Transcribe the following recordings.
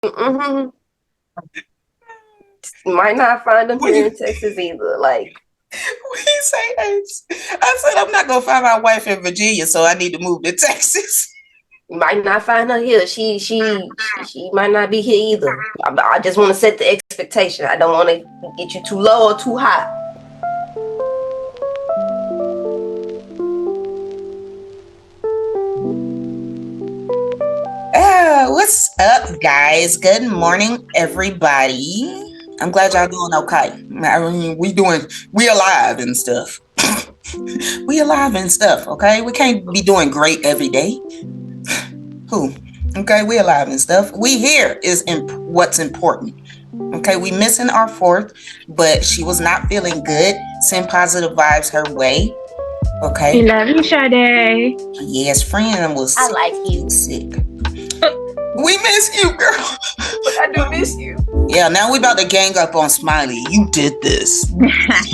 Mm-hmm. Might not find them What here you in Texas either. Like, what you say, Ace? I said I'm not gonna find my wife in Virginia, so I need to move to Texas. might not find her here. She might not be here either. I just want to set the expectation. I don't want to get you too low or too high. What's up, guys? Good morning, everybody. I'm glad y'all doing okay. I mean, we alive and stuff. We alive and stuff, okay? We can't be doing great every day. Who? Okay, we alive and stuff. We here is what's important. Okay, we missing our fourth, but she was not feeling good. Send positive vibes her way. We Okay. love you, Sade. Yes, friend was I like you. sick. We miss you, girl. I do miss you. Yeah, now we about to gang up on Smiley. You did this,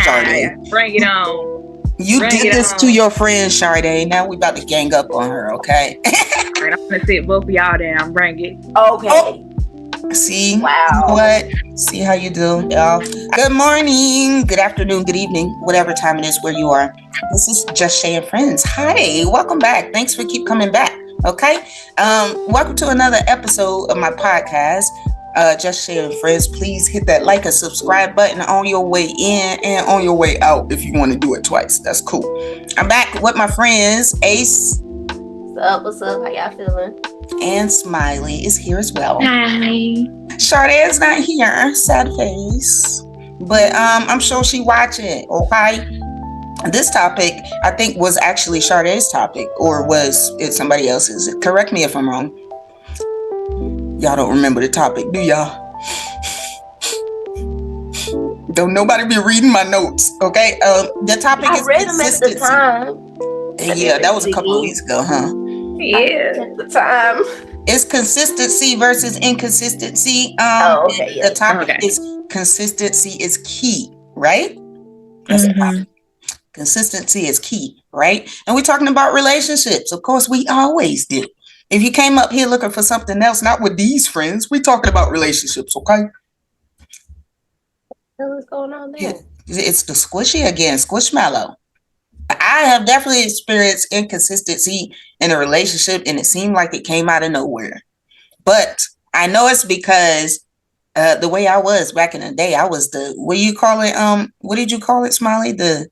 Sade. Bring it on. You Bring did it this on. to your friend Sade. Now we about to gang up on her, okay? All right, I'm gonna sit both of y'all down. Bring it. Okay. Oh. See? Wow. You know what? See how you do, y'all. Good morning, good afternoon, good evening, whatever time it is where you are. This is JusShae and Friends. Hi, welcome back. Thanks for keep coming back. Okay. Welcome to another episode of my podcast. JusShae and Friends. Please hit that like and subscribe button on your way in and on your way out if you want to do it twice. That's cool. I'm back with my friends, Ace. What's up? What's up? How y'all feeling? And Smiley is here as well. Hi. Sade's not here, sad face. But I'm sure she watching, okay? This topic, I think, was actually Sade's topic, or was it somebody else's? Correct me if I'm wrong. Y'all don't remember the topic, do y'all? Don't nobody be reading my notes, okay? The topic is read them at the time. Yeah, that was a couple of weeks ago, huh? Yeah. At the time. It's consistency versus inconsistency. Okay, yeah. The topic is consistency is key, right? That's the topic. Consistency is key, right? And we're talking about relationships. Of course, we always do. If you came up here looking for something else, not with these friends, we're talking about relationships, okay? What's going on there? It's the squishy again, squishmallow. I have definitely experienced inconsistency in a relationship, and it seemed like it came out of nowhere. But I know it's because the way I was back in the day, I was the, what do you call it? What did you call it, Smiley? The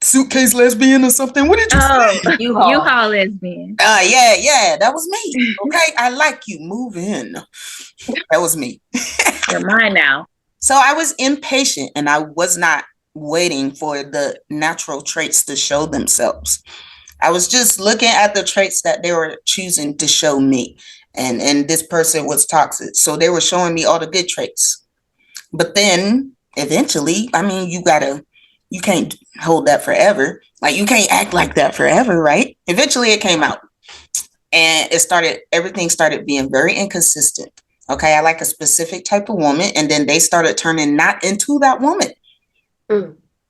suitcase lesbian or something? What did you say? U-Haul lesbian. Yeah, that was me. Okay, I like you. Move in. That was me. You're mine now. So I was impatient, and I was not waiting for the natural traits to show themselves. I was just looking at the traits that they were choosing to show me. And this person was toxic. So they were showing me all the good traits. But then eventually, I mean, you can't hold that forever. Like, you can't act like that forever, right? Eventually it came out. And everything started being very inconsistent. Okay, I like a specific type of woman. And then they started turning not into that woman.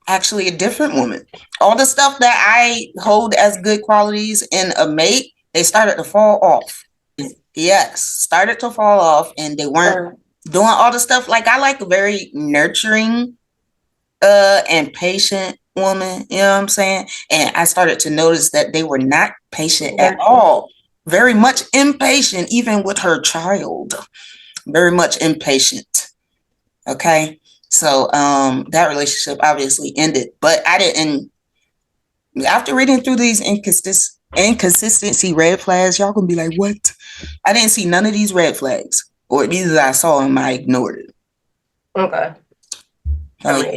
Actually, a different woman. All the stuff that I hold as good qualities in a mate, they started to fall off. Yes, started to fall off, and they weren't doing all the stuff. Like, I like a very nurturing and patient woman, you know what I'm saying? And I started to notice that they were not patient at all. Very much impatient, even with her child. Very much impatient. Okay. So that relationship obviously ended, but I didn't. After reading through these inconsistency red flags, y'all gonna be like, "What?" I didn't see none of these red flags, or either I saw them, I ignored it. Okay.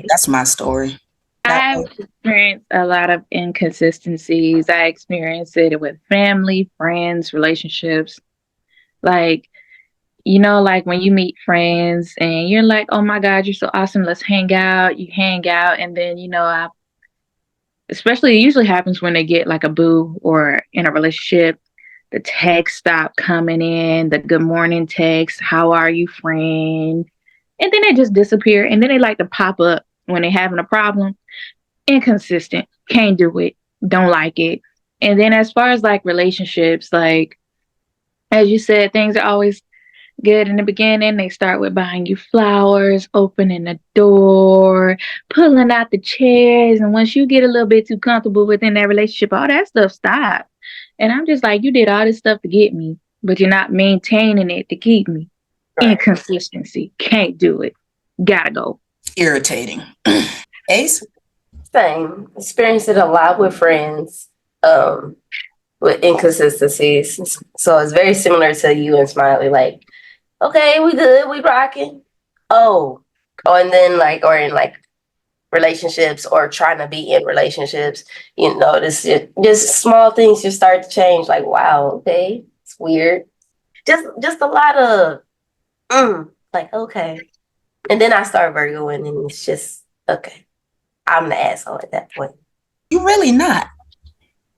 That's my story. I've experienced a lot of inconsistencies. I experienced it with family, friends, relationships. Like, like when you meet friends and you're like, oh my God, you're so awesome. Let's hang out. You hang out. And then, especially it usually happens when they get like a boo or in a relationship, the texts stop coming in, the good morning text, how are you, friend? And then they just disappear. And then they like to pop up when they're having a problem. Inconsistent, can't do it, don't like it. And then as far as like relationships, like, as you said, things are always good in the beginning. They start with buying you flowers, opening the door, pulling out the chairs. And once you get a little bit too comfortable within that relationship, all that stuff stops. And I'm just like, you did all this stuff to get me, but you're not maintaining it to keep me. Right. Inconsistency. Can't do it. Gotta go. Irritating. Ace? Same. Experienced it a lot with friends, with inconsistencies. So it's very similar to you and Smiley. Like, okay, we good, we rocking. And then like, or in like relationships or trying to be in relationships, this just small things just start to change. Like, wow, okay, it's weird. Just a lot of like, okay. And then I start Virgoing and it's just okay. I'm the asshole at that point. You really not.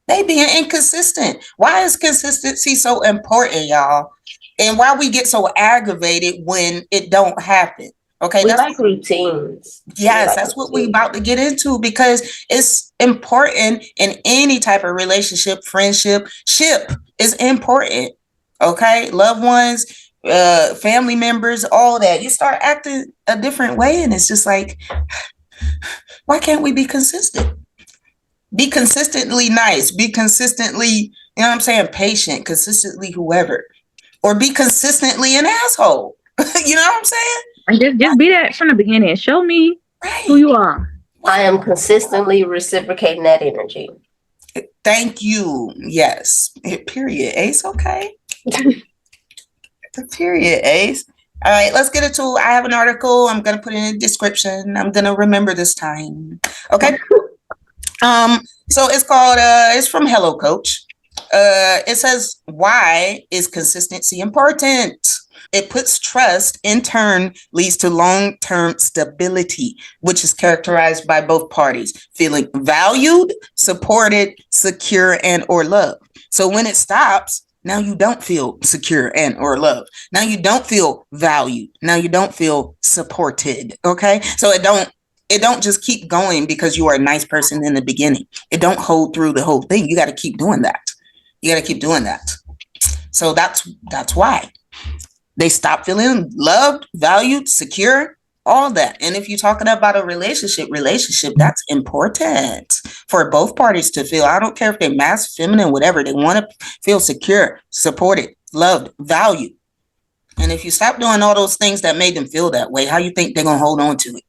They being inconsistent. Why is consistency so important, y'all? And why we get so aggravated when it don't happen? Okay, we like routines. Yes, that's what we about to get into, because it's important in any type of relationship, friendship. Ship is important. Okay, loved ones, family members, all that. You start acting a different way, and it's just like, why can't we be consistent? Be consistently nice. Be consistently, you know what I'm saying, patient. Consistently whoever, or be consistently an asshole. You know what I'm saying? And just be that from the beginning. Show me who you are. I am consistently reciprocating that energy. Thank you. Yes. Period. Ace. Okay. Period. Ace. All right. Let's get into. I have an article. I'm gonna put it in the description. I'm gonna remember this time. Okay. So it's called. It's from Hello Coach. It says, why is consistency important? It puts trust, in turn, leads to long-term stability, which is characterized by both parties feeling valued, supported, secure, and or loved. So when it stops, now you don't feel secure and or loved. Now you don't feel valued. Now you don't feel supported. Okay, so it don't just keep going because you are a nice person in the beginning. It don't hold through the whole thing. You got to keep doing that. You got to keep doing that. So that's why. They stop feeling loved, valued, secure, all that. And if you're talking about a relationship, that's important for both parties to feel. I don't care if they're masculine, feminine, whatever. They want to feel secure, supported, loved, valued. And if you stop doing all those things that made them feel that way, how you think they're going to hold on to it?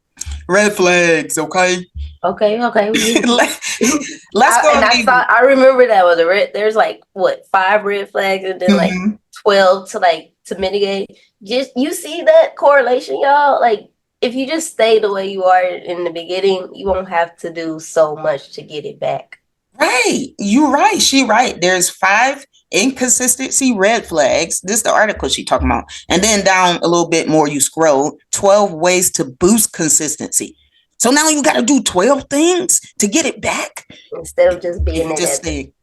Red flags, okay? Okay. Let's go. I remember that was there's like, what, 5 red flags and then like 12 to mitigate. Just, you see that correlation, y'all? Like, if you just stay the way you are in the beginning, you won't have to do so much to get it back. Right. You're right. She right. There's 5 inconsistency red flags. This is the article she talking about. And then down a little bit more, you scroll 12 ways to boost consistency. So now you got to do 12 things to get it back. Instead of just being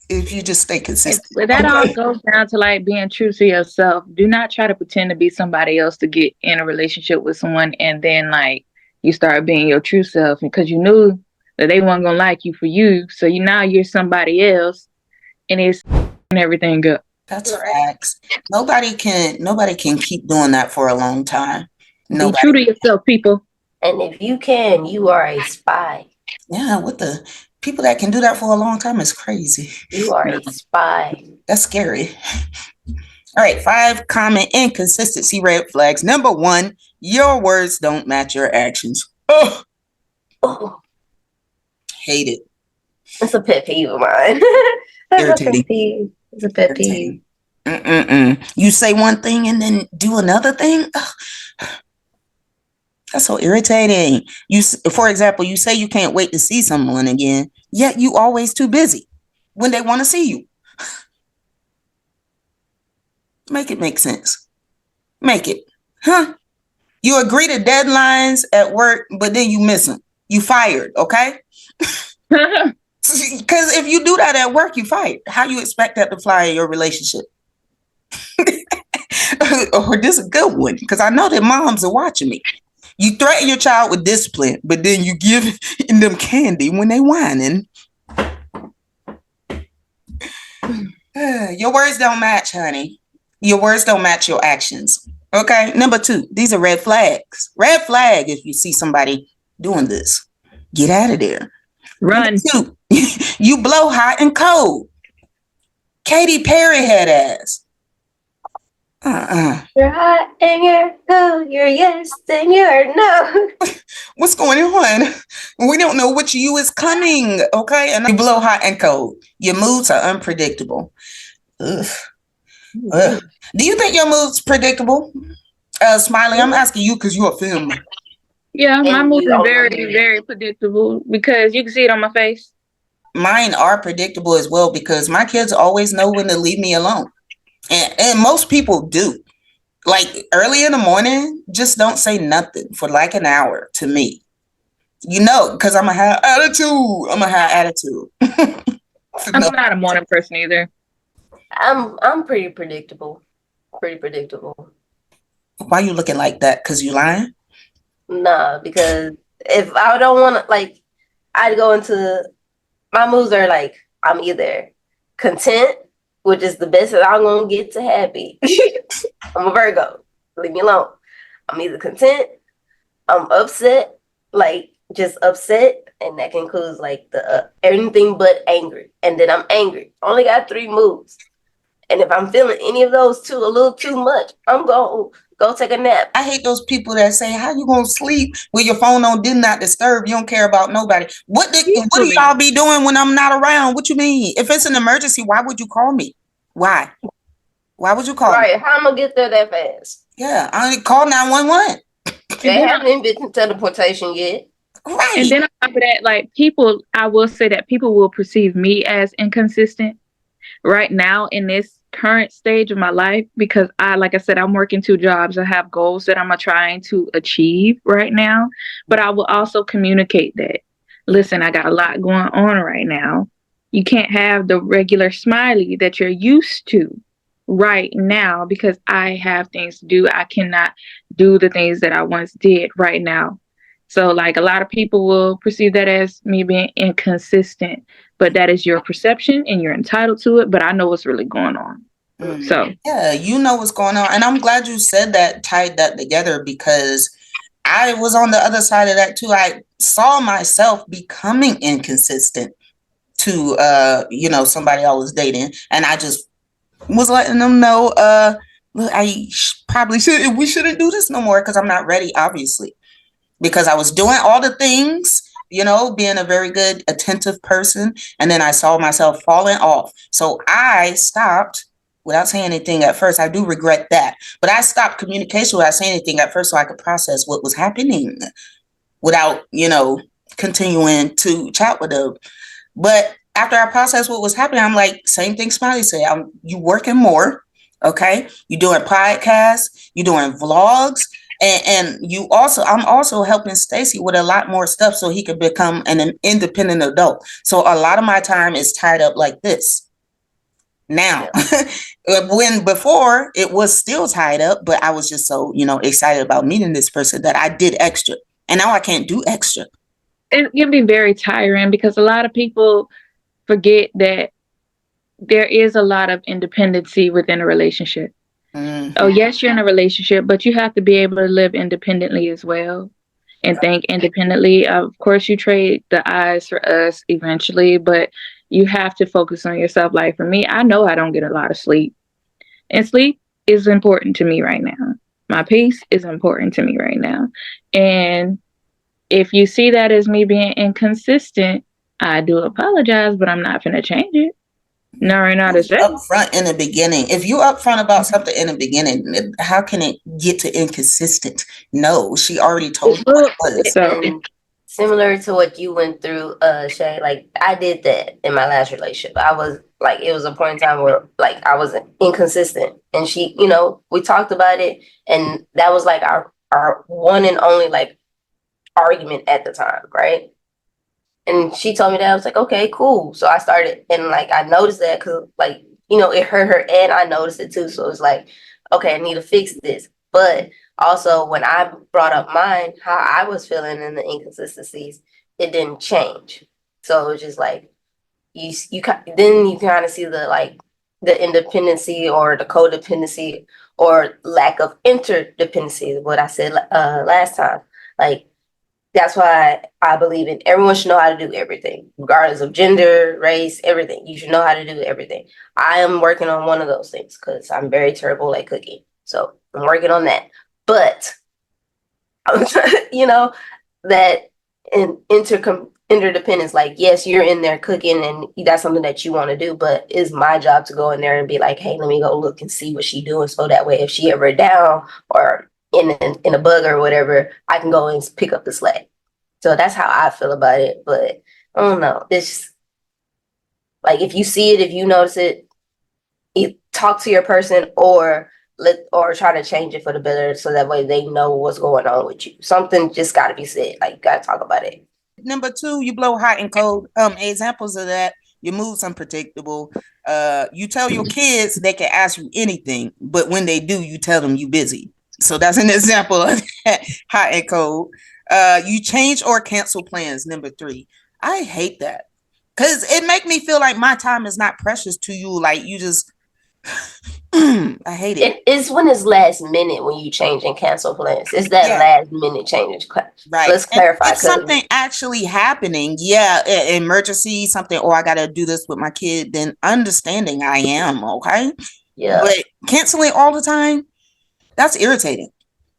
if you just stay consistent. But that all goes down to like being true to yourself. Do not try to pretend to be somebody else to get in a relationship with someone, and then like you start being your true self because you knew that they weren't gonna like you for you. So now you're somebody else, and it's everything up. That's facts. Nobody can keep doing that for a long time. Be true to yourself, people. And if you can, you are a spy. Yeah, what the people that can do that for a long time is crazy. You are a spy. That's scary. All right, 5 common inconsistency red flags. Number 1, your words don't match your actions. Oh. Hate it. It's a pet peeve of mine. That's a pet peeve. It's a pet peeve. You say one thing and then do another thing. Ugh. That's so irritating. For example, you say you can't wait to see someone again, yet you always too busy when they want to see you. Make it make sense. Make it. Huh? You agree to deadlines at work, but then you miss them. You fired, okay? Because if you do that at work, you fired. How you expect that to fly in your relationship? Or this is a good one, because I know that moms are watching me. You threaten your child with discipline, but then you give them candy when they whining. Your words don't match, honey. Your words don't match your actions. Okay. Number 2, these are red flags. Red flag if you see somebody doing this. Get out of there. Number Run. 2, you blow hot and cold. Katy Perry had ass. You're hot and you're cold. You're yes and you're no. What's going on? We don't know which you is coming. Okay. And you blow hot and cold. Your moods are unpredictable. Ugh. Ugh. Do you think your mood's predictable? Smiley, I'm asking you because you're a film. Yeah, my And mood you is only very, hear very predictable because you can see it on my face. Mine are predictable as well because my kids always know when to leave me alone. And most people do. Like early in the morning, just don't say nothing for like an hour to me. You know, because I'm going to have attitude. I'm No. not a morning person either. I'm pretty predictable. Pretty predictable. Why you looking like that? Because you lying? Nah, because if I don't want to, like, I'd go into my moods are like, I'm either content, which is the best that I'm going to get to happy. I'm a Virgo. Leave me alone. I'm either content, I'm upset, like just upset, and that includes like the anything but angry. And then I'm angry. Only got 3 moods. And if I'm feeling any of those two a little too much, I'm going to go take a nap. I hate those people that say, how you going to sleep with your phone on do not disturb? You don't care about nobody. What do y'all be doing when I'm not around? What you mean? If it's an emergency, why would you call me? Why? Why would you call me? Right, how am I going to get there that fast? Yeah, I call 911. They haven't invented teleportation yet. Right. And then on top of that, like people, I will say that people will perceive me as inconsistent right now in this current stage of my life because like I said, I'm working 2 jobs. I have goals that I'm trying to achieve right now, but I will also communicate that, listen, I got a lot going on right now. You can't have the regular Smiley that you're used to right now because I have things to do. I cannot do the things that I once did right now. So like a lot of people will perceive that as me being inconsistent, but that is your perception and you're entitled to it. But I know what's really going on. So yeah, you know what's going on. And I'm glad you said that, tied that together, because I was on the other side of that too. I saw myself becoming inconsistent to somebody I was dating. And I just was letting them know, look, we shouldn't do this no more because I'm not ready, obviously. Because I was doing all the things, being a very good, attentive person. And then I saw myself falling off. So I stopped without saying anything at first. I do regret that. But I stopped communication without saying anything at first so I could process what was happening without, continuing to chat with them. But after I processed what was happening, I'm like, same thing Smiley said. You working more, okay? You're doing podcasts, you're doing vlogs. And I'm also helping Stacy with a lot more stuff so he could become an independent adult. So a lot of my time is tied up like this now. When before it was still tied up, but I was just so, excited about meeting this person that I did extra. And now I can't do extra. It can be very tiring because a lot of people forget that there is a lot of independency within a relationship. Mm-hmm. Oh, yes, you're in a relationship, but you have to be able to live independently as well and think independently. Of course, you trade the eyes for us eventually, but you have to focus on yourself. Like for me, I know I don't get a lot of sleep, and sleep is important to me right now. My peace is important to me right now. And if you see that as me being inconsistent, I do apologize, but I'm not going to change it. No, we're not upfront in the beginning. If you're upfront about something in the beginning, how can it get to inconsistent? No, she already told you. So similar to what you went through, Shay, like I did that in my last relationship. I was like, it was a point in time where like I was inconsistent, and she, we talked about it, and that was like our one and only like argument at the time, right? And she told me that. I was like, okay, cool. So I started, and like I noticed that because like it hurt her, and I noticed it too. So it was like, okay, I need to fix this. But also, when I brought up mine, how I was feeling in the inconsistencies, it didn't change. So it was just like then you kind of see the like the independency or the codependency or lack of interdependency, what I said last time. Like, that's why I believe in everyone should know how to do everything, regardless of gender, race, everything. You should know how to do everything. I am working on one of those things because I'm very terrible at cooking. So I'm working on that. But, you know, that interdependence, like, yes, you're in there cooking and that's something that you want to do, but it's my job to go in there and be like, hey, let me go look and see what she's doing. So that way, if she ever down or in a bug or whatever, I can go and pick up the slack. So that's how I feel about it. But I don't know. It's like, if you see it, if you notice it, talk to your person or try to change it for the better so that way they know what's going on with you. Something just got to be said. Like, you got to talk about it. Number 2, you blow hot and cold. Examples of that: your mood's unpredictable. You tell your kids they can ask you anything, but when they do, you tell them you busy. So that's an example of that, hot and cold. You change or cancel plans. Number 3. I hate that because it make me feel like my time is not precious to you. Like, you just, I hate it. It's when it's last minute when you change and cancel plans. It's that last minute change. Right. Let's clarify. If something actually happening, emergency, something, or I got to do this with my kid, then understanding I am, okay? Yeah. But canceling all the time, that's irritating.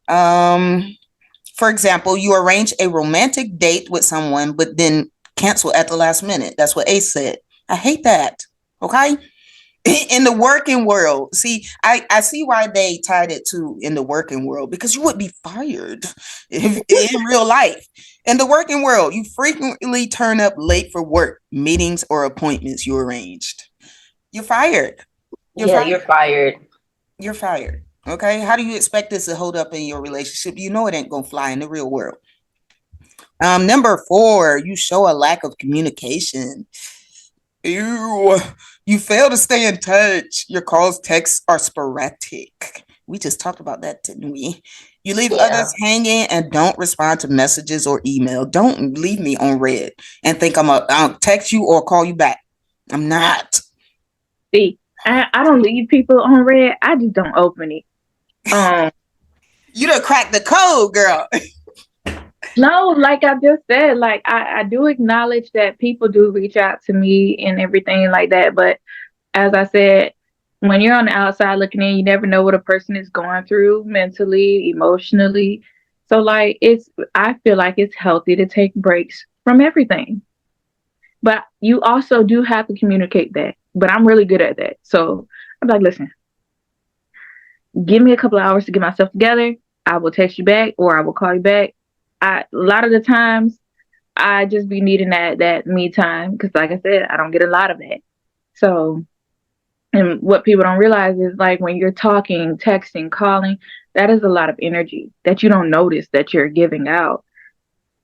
For example, you arrange a romantic date with someone, but then cancel at the last minute. That's what Ace said. I hate that. Okay. In the working world, see, I see why they tied it to in the working world, because you would be fired in real life. In the working world, you frequently turn up late for work, meetings, or appointments you arranged. You're fired. You're fired. You're fired. Okay. How do you expect this to hold up in your relationship? You know it ain't gonna fly in the real world. Number 4, you show a lack of communication. You fail to stay in touch. Your calls, texts are sporadic. We just talked about that, didn't we? You leave others hanging and don't respond to messages or email. Don't leave me on red and think I'll text you or call you back. I'm not. See, I don't leave people on red. I just don't open it. You done cracked the code, girl. No, like I just said, like I do acknowledge that people do reach out to me and everything like that. But as I said, when you're on the outside looking in, you never know what a person is going through mentally, emotionally. So like I feel like it's healthy to take breaks from everything. But you also do have to communicate that. But I'm really good at that. So I'm like, listen, give me a couple of hours to get myself together. I will text you back or I will call you back. A lot of the times I just be needing that me time because, like I said, I don't get a lot of that. So, and what people don't realize is like when you're talking, texting, calling, that is a lot of energy that you don't notice that you're giving out.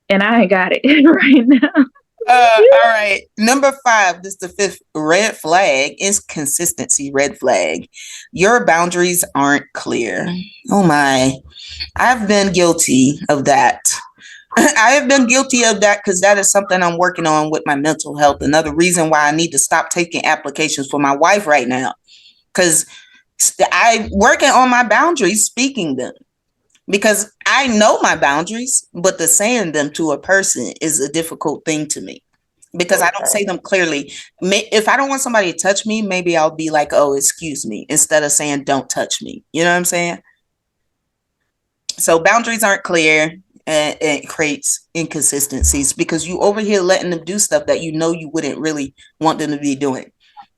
And I ain't got it right now. All right. Number 5, this is the 5th red flag, is consistency red flag. Your boundaries aren't clear. Oh my. I've been guilty of that. I have been guilty of that because that is something I'm working on with my mental health. Another reason why I need to stop taking applications for my wife right now, because I'm working on my boundaries, speaking them, because I know my boundaries, but the saying them to a person is a difficult thing to me because I don't say them clearly. If I don't want somebody to touch me, maybe I'll be like, oh, excuse me, instead of saying don't touch me. You know what I'm saying? So boundaries aren't clear. And it creates inconsistencies because you over here letting them do stuff that you know you wouldn't really want them to be doing,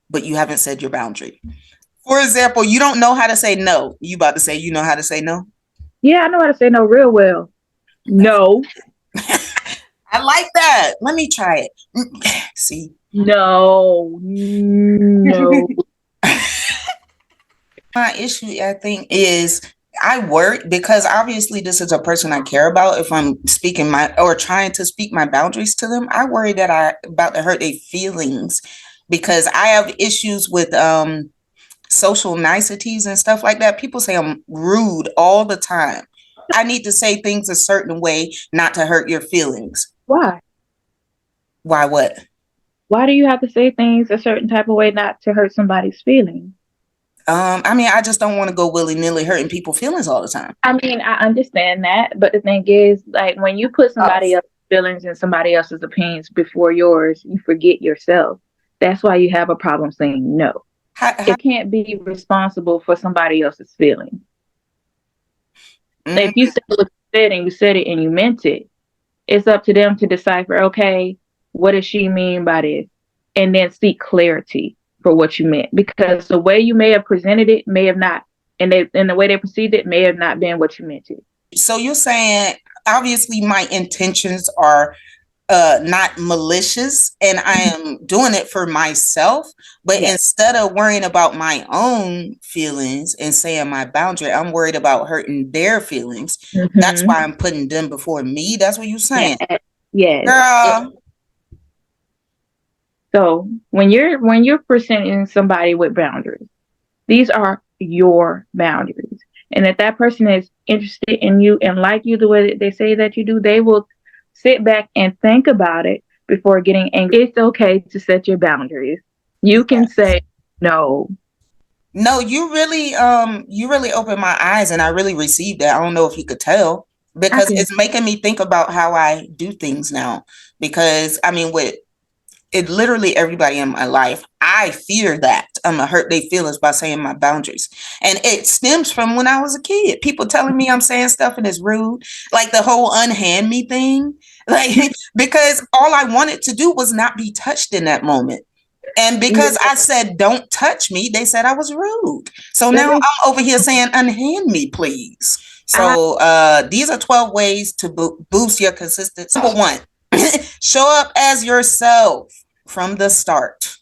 but you haven't said your boundary. For example, you don't know how to say no. You about to say you know how to say no? Yeah, I know how to say no real well. No. I like that. Let me try it. See? No. No. My issue, I think, is I worry because obviously this is a person I care about. If I'm speaking or trying to speak my boundaries to them, I worry that I'm about to hurt their feelings because I have issues with social niceties and stuff like that. People say I'm rude all the time. I need to say things a certain way not to hurt your feelings. Why? Why what? Why do you have to say things a certain type of way not to hurt somebody's feelings? I mean, I just don't want to go willy-nilly hurting people's feelings all the time. I mean, I understand that, but the thing is, like, when you put somebody else's feelings and somebody else's opinions before yours, you forget yourself. That's why you have a problem saying no. It can't be responsible for somebody else's feelings. If you said what you said and you said it and you meant it, it's up to them to decipher, okay, what does she mean by this? And then seek clarity for what you meant. Because the way you may have presented it may have not, and the way they perceived it may have not been what you meant it. So you're saying, obviously, my intentions are not malicious and I am doing it for myself. But instead of worrying about my own feelings and saying my boundary, I'm worried about hurting their feelings. That's why I'm putting them before me. That's what you're saying. Yes. Girl. So when you're presenting somebody with boundaries, these are your boundaries. And if that person is interested in you and like you the way that they say that you do, they will sit back and think about it before getting angry. It's okay to set your boundaries. You can say no. No, you really opened my eyes and I really received that. I don't know if you could tell, because it's making me think about how I do things now. Because I mean, with it, literally everybody in my life, I fear that I'm gonna hurt their feelings by saying my boundaries. And it stems from when I was a kid. People telling me I'm saying stuff and it's rude. Like the whole unhand me thing. Like, because all I wanted to do was not be touched in that moment. And because I said, don't touch me, they said I was rude. So now I'm over here saying, unhand me, please. So these are 12 ways to boost your consistency. Number 1, show up as yourself from the start.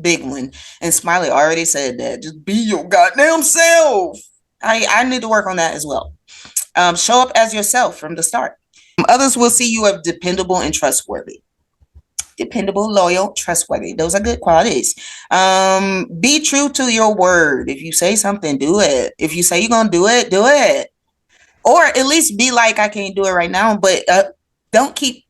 Big one. And Smiley already said that. Just be your goddamn self. I need to work on that as well. Show up as yourself from the start. Others will see you as dependable and trustworthy. Dependable, loyal, trustworthy. Those are good qualities. Be true to your word. If you say something, do it. If you say you're going to do it, do it. Or at least be like, I can't do it right now, but don't keep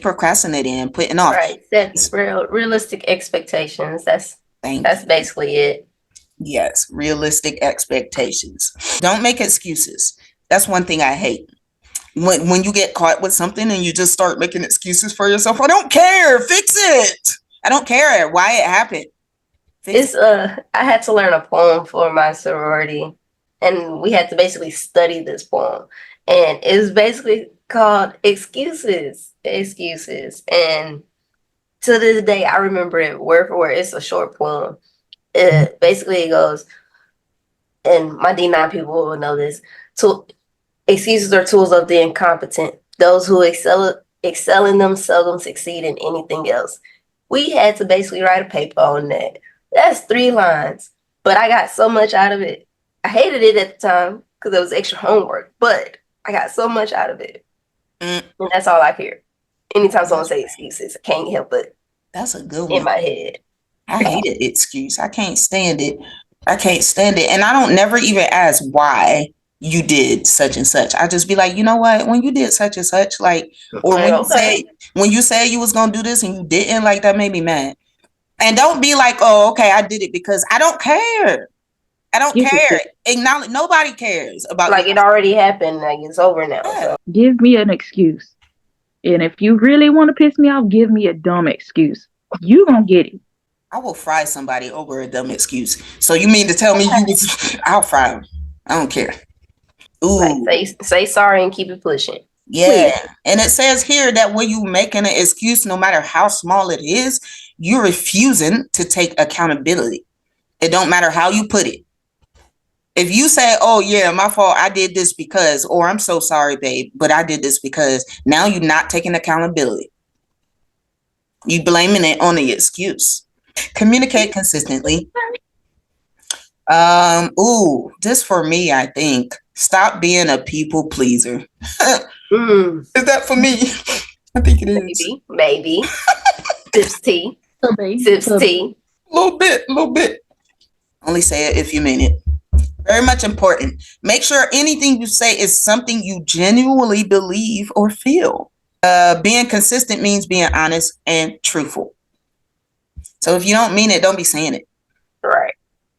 procrastinating and putting off. Right. That's realistic expectations. That's basically it. Yes. Realistic expectations. Don't make excuses. That's one thing I hate. When you get caught with something and you just start making excuses for yourself. I don't care. Fix it. I don't care why it happened. I had to learn a poem for my sorority, and we had to basically study this poem. And it's basically called Excuses. And to this day, I remember it word for word. It's a short poem. Basically, it goes, and my D9 people will know this. Excuses are tools of the incompetent. Those who excel in them seldom succeed in anything else. We had to basically write a paper on that. That's 3 lines, but I got so much out of it. I hated it at the time because it was extra homework, but I got so much out of it. And that's all I hear. Anytime someone says excuses, I can't help it. That's a good one. In my head. I hate it. Excuse. I can't stand it. And I don't never even ask why you did such and such. I just be like, you know what? When you did such and such, like, or when you say you was gonna do this and you didn't, like, that made me mad. And don't be like, oh, okay, I did it because I don't care. I don't care. Acknowledge. Nobody cares about like it already happened. Like it's over now. Yeah. So. Give me an excuse. And if you really want to piss me off, give me a dumb excuse. You gonna get it. I will fry somebody over a dumb excuse. So you mean to tell me you was? I'll fry them. I don't care. Ooh. Like say sorry and keep it pushing. Yeah. Please. And it says here that when you making an excuse, no matter how small it is, you're refusing to take accountability. It don't matter how you put it. If you say, oh yeah, my fault, I did this because, or I'm so sorry, babe, but I did this because, now you're not taking accountability. You blaming it on the excuse. Communicate consistently. This for me, I think. Stop being a people pleaser. Is that for me? I think it is. Maybe. Sips tea. Sips tea. Little bit. Only say it if you mean it. Very much important. Make sure anything you say is something you genuinely believe or feel. Being consistent means being honest and truthful. So if you don't mean it, don't be saying it. Right.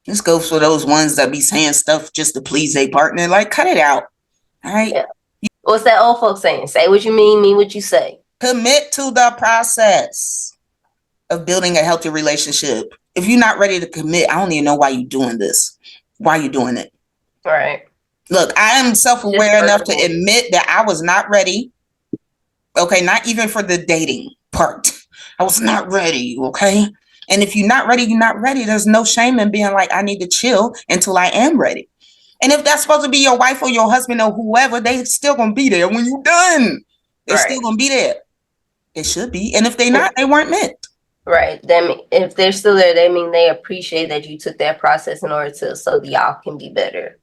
This goes for those ones that be saying stuff just to please their partner. Like, cut it out. All right. Yeah. What's that old folks saying? Say what you mean what you say. Commit to the process of building a healthy relationship. If you're not ready to commit, I don't even know why you're doing this. Why are you doing it? Right. Look, I am self-aware enough to admit that I was not ready. Okay, not even for the dating part. I was not ready, okay? And if you're not ready, you're not ready. There's no shame in being like, I need to chill until I am ready. And if that's supposed to be your wife or your husband or whoever, they still gonna be there when you're done. They're still gonna be there. They should be. And if they're not, they weren't meant. Right. That if they're still there, they mean they appreciate that you took that process in order to so y'all can be better.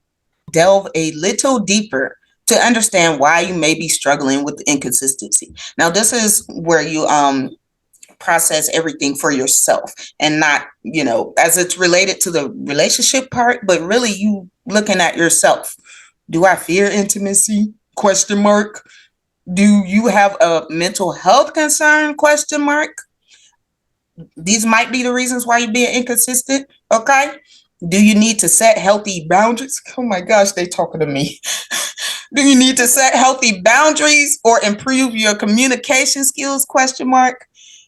Delve a little deeper to understand why you may be struggling with inconsistency. Now, this is where you process everything for yourself and not, as it's related to the relationship part, but really you looking at yourself. Do I fear intimacy? ? Do you have a mental health concern ? These might be the reasons why you're being inconsistent. Okay. Do you need to set healthy boundaries? Oh my gosh, they talking to me. Do you need to set healthy boundaries or improve your communication skills ?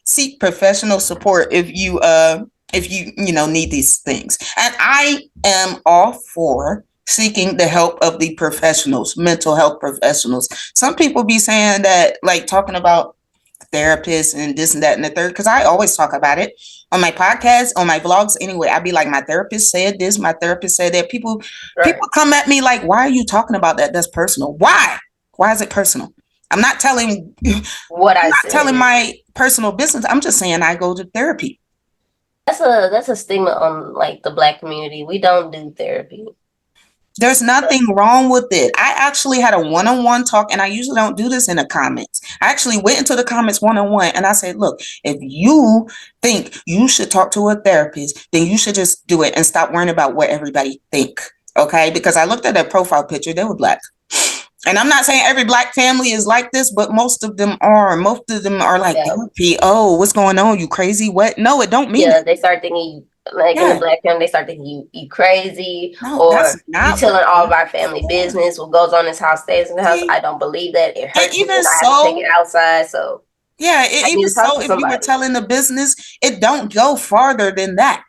Seek professional support if you need these things. And I am all for seeking the help of the professionals, mental health professionals. Some people be saying that, like talking about therapists and this and that and the third, because I always talk about it on my podcast, on my vlogs. Anyway, I'd be like, my therapist said this, my therapist said that. People come at me like, why are you talking about that? That's personal. Why is it personal? I'm not telling telling my personal business. I'm just saying I go to therapy. That's a stigma on like the Black community. We don't do therapy. There's nothing wrong with it. I actually had a one-on-one talk, and I usually don't do this in the comments. I actually went into the comments one-on-one, and I said, look, if you think you should talk to a therapist, then you should just do it and stop worrying about what everybody think. Okay? Because I looked at their profile picture. They were Black. And I'm not saying every Black family is like this, but most of them are. Most of them are like, therapy. Oh, what's going on? You crazy? What? No, it don't mean they start thinking in the Black family, they start thinking you crazy, or you telling all of our family business. What goes on in this house stays in the house. I don't believe that. It hurts me, and I have to take it outside. So even so, if you were telling the business, it don't go farther than that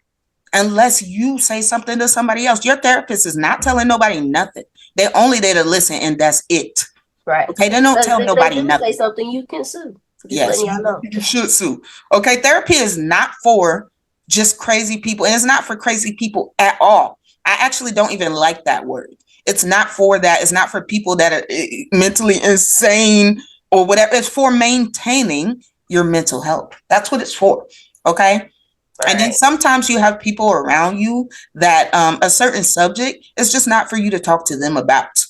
unless you say something to somebody else. Your therapist is not telling nobody nothing. They're only there to listen, and that's it. Right. Okay. They don't tell nobody nothing. Say something, you can sue. Yes, you should sue. Okay. Therapy is not for just crazy people, and it's not for crazy people at all. I actually don't even like that word. It's not for that. It's not for people that are mentally insane or whatever. It's for maintaining your mental health. That's what it's for. Okay. Right. And then sometimes you have people around you that a certain subject is just not for you to talk to them about.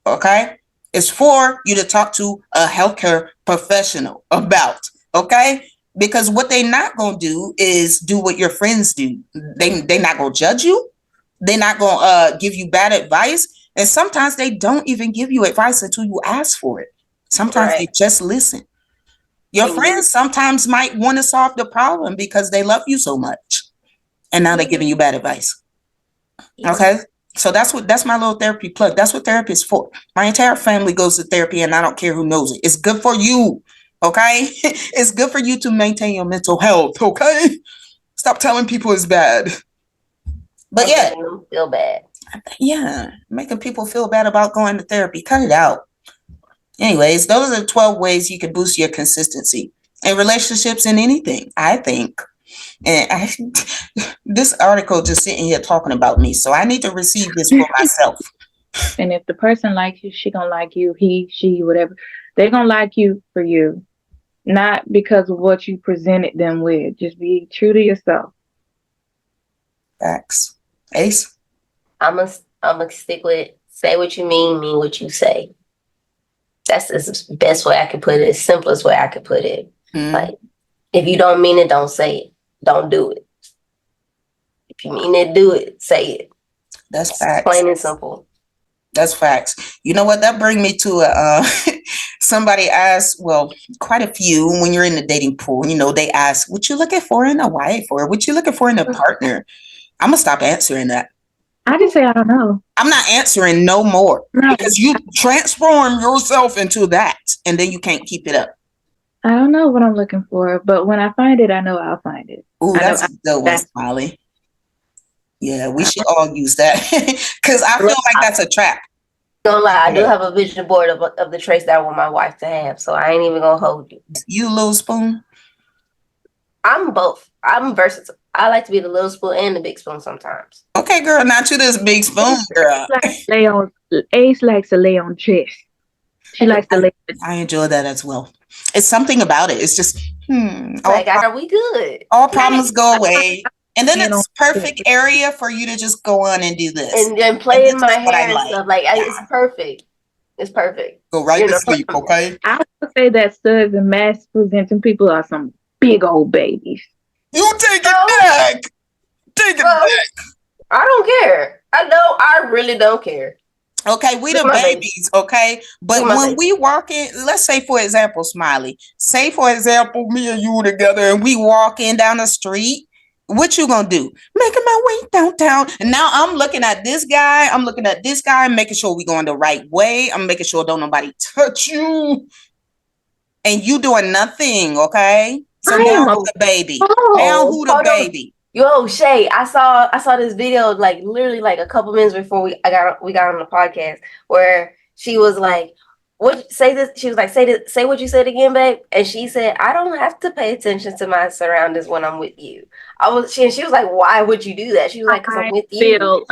Okay. It's for you to talk to a healthcare professional about. Okay. Because what they're not going to do is do what your friends do. They're not going to judge you. They're not going to give you bad advice. And sometimes they don't even give you advice until you ask for it. Sometimes they just listen. Your friends sometimes might want to solve the problem because they love you so much. And now they're giving you bad advice. Okay. So that's my little therapy plug. That's what therapy is for. My entire family goes to therapy, and I don't care who knows it. It's good for you. Okay. It's good for you to maintain your mental health. Okay. Stop telling people it's bad. But making them feel bad. Yeah. Making people feel bad about going to therapy. Cut it out. Anyways, those are the 12 ways you can boost your consistency in relationships and anything, I think. And this article just sitting here talking about me. So I need to receive this for myself. And if the person likes you, she gonna like you. He, she, whatever. They're gonna like you for you. Not because of what you presented them with. Just be true to yourself. Facts. Ace? I'm gonna stick with say what you mean what you say. That's the best way I could put it. Simplest way I could put it. Like, if you don't mean it, don't say it. Don't do it. If you mean it, do it. Say it. That's facts. Plain and simple. That's facts. You know what? That brings me to somebody asked, well, quite a few when you're in the dating pool, they ask, what you looking for in a wife or what you looking for in a partner? I'm gonna stop answering that. I just say I don't know. I'm not answering no more Right. because you transform yourself into that, and then you can't keep it up. I don't know what I'm looking for, but when I find it, I know I'll find it. Ooh, I know that's a good one, that's Smiley. Yeah, we should all use that because I feel like that's a trap. Don't lie, I do have a vision board of the traits that I want my wife to have, so I ain't even gonna hold you. You little spoon. I'm both. I'm versatile. I like to be the little spoon and the big spoon sometimes. Okay, girl, not you this big spoon, girl. Ace likes to lay on chest. She likes to lay. I enjoy that as well. It's something about it. It's just, Like, are we good? all problems go away. And then You know, it's perfect area for you to just go on and do this. And then play in this my is what I hair and like. stuff. Like, it's perfect. It's perfect. Go right You to know? sleep, okay? I would say that studs and mass presenting people are some big old babies. You take it back. Take it back. I don't care. I really don't care. Okay, we the babies, okay? But when we walk in, let's say for example, Smiley, say for example, me and you together and we walking down the street, what you gonna do? Making my way downtown. And now I'm looking at this guy, making sure we going the right way. I'm making sure don't nobody touch you. And you doing nothing, okay? So now who the baby? Now who the baby? Yo, Shay, I saw this video like literally like a couple minutes before we got on the podcast where she was like, "What say this?" She was like, "Say what you said again, babe." And she said, "I don't have to pay attention to my surroundings when I'm with you." She was like, "Why would you do that?" She was like, "Because I'm with you."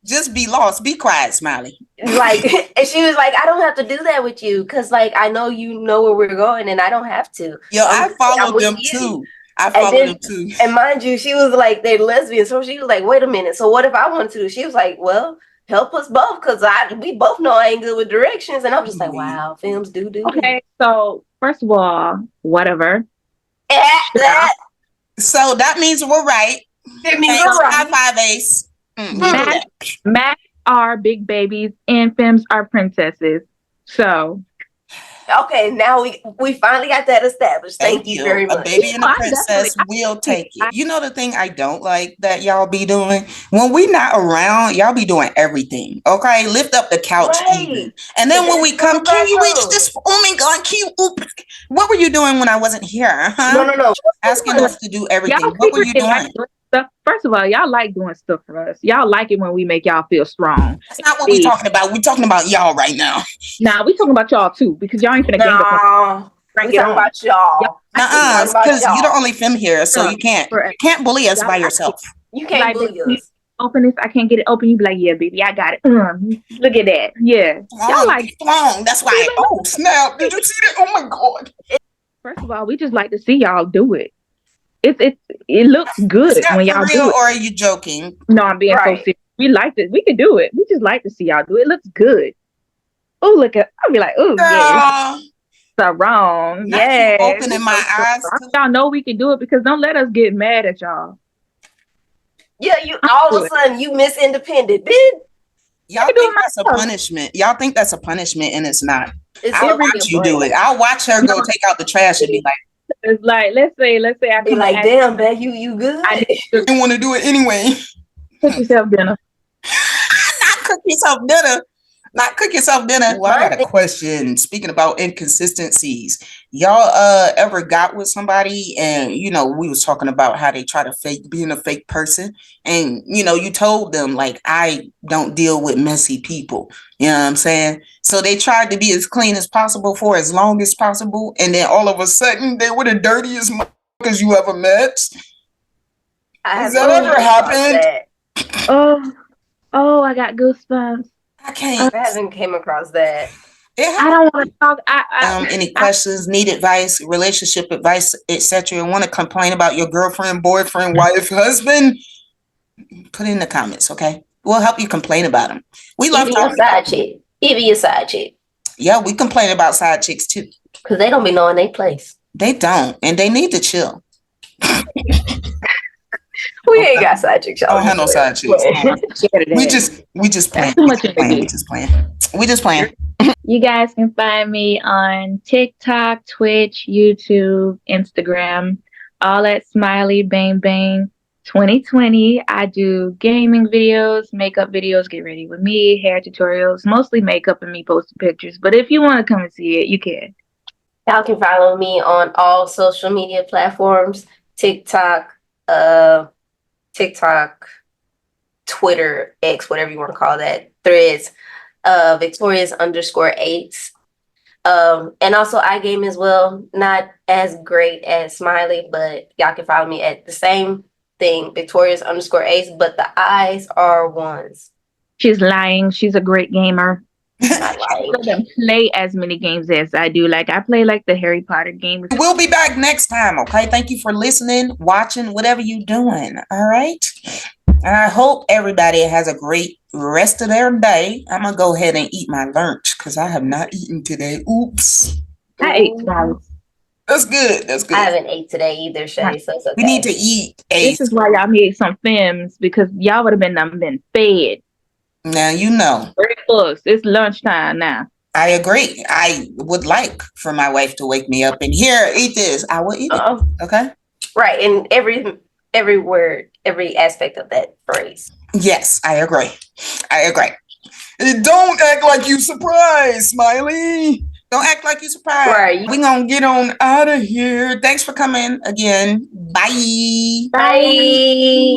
Just be lost. Be quiet, Smiley. Like, and she was like, "I don't have to do that with you because like I know you know where we're going, and I don't have to." Yo, I follow them too. And mind you, she was like, they're lesbians. So she was like, wait a minute. So what if I wanted to? She was like, well, help us both because we both know I ain't good with directions. And I'm just like, wow, films do. Okay, so first of all, whatever. So that means we're right. It means we're right. High five, Ace. Max are big babies and femmes are princesses. So okay, now we finally got that established. Thank you very much. A baby and a princess will take it. You know the thing I don't like that y'all be doing? When we not around, y'all be doing everything. Okay? Lift up the couch even. And then when we come, can you reach this? Oh my God, can you? What were you doing when I wasn't here? Huh? No. Asking us to do everything. What were you doing? First of all, y'all like doing stuff for us. Y'all like it when we make y'all feel strong. That's not what we're talking about. We're talking about y'all right now. Nah, we talking about y'all too because y'all ain't finna gang up. We're talking about y'all. Because you're the only femme here, so you can't bully us by yourself. You can't bully us. Open this, I can't get it open. You be like, yeah, baby, I got it. Look at that. Yeah. Y'all like long. That's why. Oh, snap. Did you see that? Oh my God. First of all, we just like to see y'all do it. It looks good when y'all do it. Or are you joking? No, I'm being so serious. We like it. We can do it. We just like to see y'all do it. It looks good. Oh, look at. I'll be like, oh, yeah. So wrong. Yeah. Opening my eyes. Y'all know we can do it because don't let us get mad at y'all. Yeah, you all of a sudden you miss independent, bitch. Y'all think that's a punishment. Y'all think that's a punishment, and it's not. I'll watch you do it. I'll watch her go take out the trash and be like. It's like let's say I be like, damn, man, you good? I didn't want to do it anyway. Cook yourself dinner. Not cook yourself dinner. Well, I got a question. Speaking about inconsistencies, y'all ever got with somebody and we was talking about how they try to fake being a fake person, and you told them like I don't deal with messy people. You know what I'm saying? So they tried to be as clean as possible for as long as possible, and then all of a sudden they were the dirtiest motherfuckers you ever met. Has that ever happened? Oh, I got goosebumps. I haven't came across that. I don't want to talk. Any questions, need advice, relationship advice, etc., want to complain about your girlfriend, boyfriend, wife, husband? Put it in the comments, okay? We'll help you complain about them. We love talking about side chick. Even your side chick. Yeah, we complain about side chicks too. Because they don't be knowing their place. They don't, and they need to chill. We ain't got side chicks, y'all. I don't have no side chicks. We just playing. We just playing. You guys can find me on TikTok, Twitch, YouTube, Instagram, all at Smiley Bang Bang. 2020, I do gaming videos, makeup videos, get ready with me, hair tutorials, mostly makeup and me posting pictures. But if you want to come and see it, you can. Y'all can follow me on all social media platforms, TikTok, uh, TikTok, Twitter, X, whatever you want to call that, Threads, Victorious_8. And also iGame as well. Not as great as Smiley, but y'all can follow me at the same thing, Victorious_8, but the eyes are ones. She's lying. She's a great gamer. Not lying. Doesn't play as many games as I do. Like I play like the Harry Potter games. We'll be back next time, okay? Thank you for listening, watching, whatever you're doing, all right? And I hope everybody has a great rest of their day. I'm going to go ahead and eat my lunch because I have not eaten today. Oops. I ate twice. That's good. That's good. I haven't ate today either, Shay, so it's okay. We need to eat. This is why y'all need some films because y'all would have been fed. Now, you know. 3 books. It's lunchtime now. I agree. I would like for my wife to wake me up and here, eat this. I will eat it. Okay? Right. And every word, every aspect of that phrase. Yes, I agree. I agree. Don't act like you surprised, Smiley. Don't act like you surprised. Right. We're going to get on out of here. Thanks for coming again. Bye. Bye.